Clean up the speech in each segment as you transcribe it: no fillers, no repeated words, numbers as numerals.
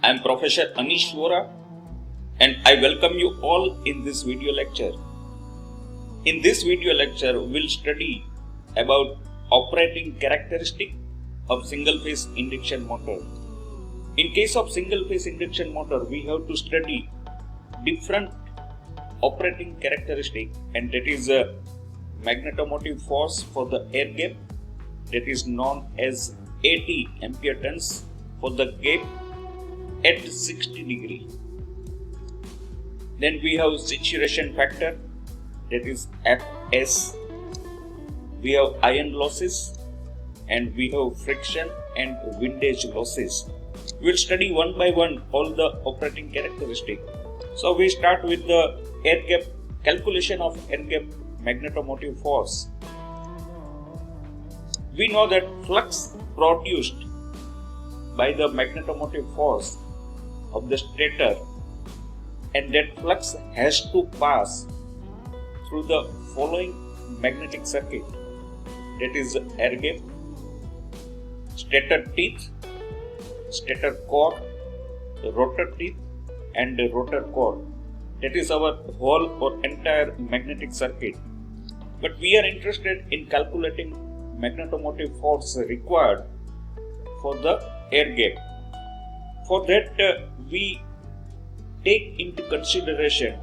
I am Professor Anish Vora and I welcome you all in this video lecture. In this video lecture, we will study about operating characteristic of single-phase induction motor. In case of single-phase induction motor, we have to study different operating characteristic, and that is a magnetomotive force for the air gap, that is known as 80 ampere turns for the gap at 60 degree. Then we have saturation factor, that is Fs. We have iron losses and we have friction and windage losses. We will study one by one all the operating characteristic. So we start with the air gap, calculation of air gap magnetomotive force. We know that flux produced by the magnetomotive force of the stator, and that flux has to pass through the following magnetic circuit, that is air gap, stator teeth, stator core, rotor teeth and rotor core. That is our whole or entire magnetic circuit. But we are interested in calculating magnetomotive force required for the air gap. For that, we take into consideration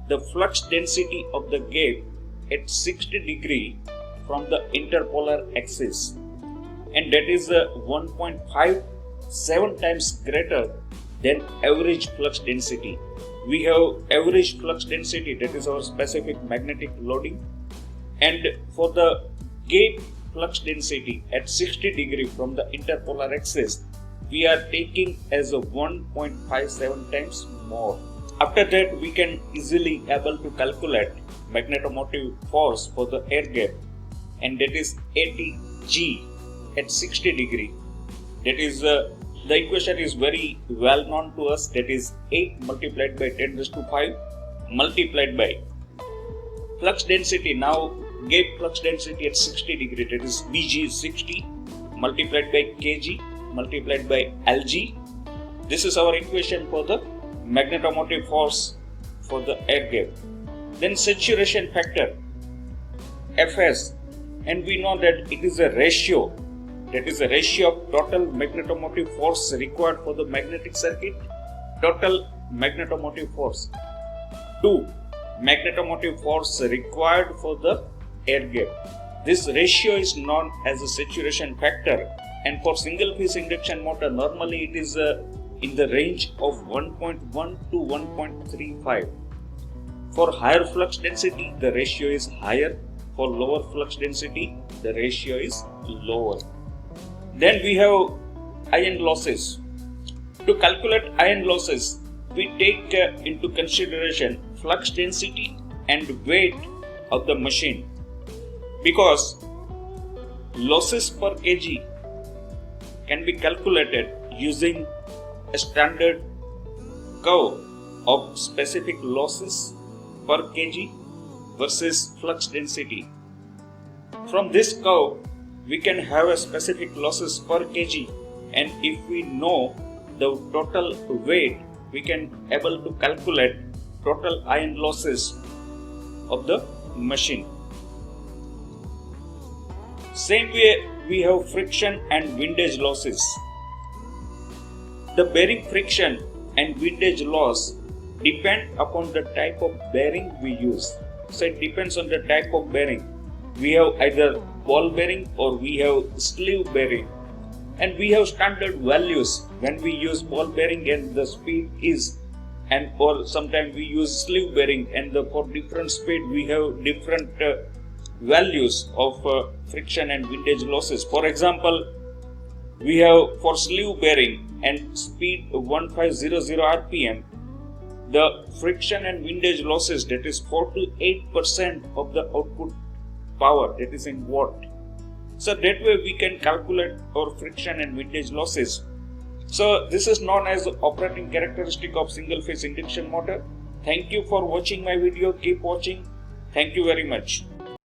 the flux density of the gap at 60 degree from the interpolar axis, and that is 1.57 times greater than average flux density. We have average flux density, that is our specific magnetic loading, and for the gap flux density at 60 degree from the interpolar axis, we are taking as a 1.57 times more. After that, we can easily able to calculate magnetomotive force for the air gap, and that is 80 G at 60 degree. That is the equation is very well known to us, that is 8 multiplied by 10 raised to 5 multiplied by flux density. Now gap flux density at 60 degree, that is Bg is 60 multiplied by Kg multiplied by Lg. This is our equation for the magnetomotive force for the air gap. Then saturation factor Fs, and we know that it is a ratio, that is a ratio of total magnetomotive force required for the magnetic circuit, total magnetomotive force to magnetomotive force required for the air gap. This ratio is known as a saturation factor, and for single phase induction motor normally it is in the range of 1.1 to 1.35. For higher flux density the ratio is higher, for lower flux density the ratio is lower. Then we have iron losses. To calculate iron losses, we take into consideration flux density and weight of the machine, because losses per kg can be calculated using a standard curve of specific losses per kg versus flux density. From this curve, we can have a specific losses per kg, and if we know the total weight, we can able to calculate total iron losses of the machine. Same way we have friction and windage losses. The bearing friction and windage loss depend upon the type of bearing we use. So it depends on the type of bearing. We have either ball bearing or we have sleeve bearing, and we have standard values when we use ball bearing and the speed is, and or sometimes we use sleeve bearing and for different speed we have different values of friction and windage losses. For example, we have for sleeve bearing and speed 1500 rpm, the friction and windage losses, that is 4 to 8% of the output power, that is in watt. So that way we can calculate our friction and windage losses. So this is known as operating characteristic of single phase induction motor. Thank you for watching my video. Keep watching. Thank you very much.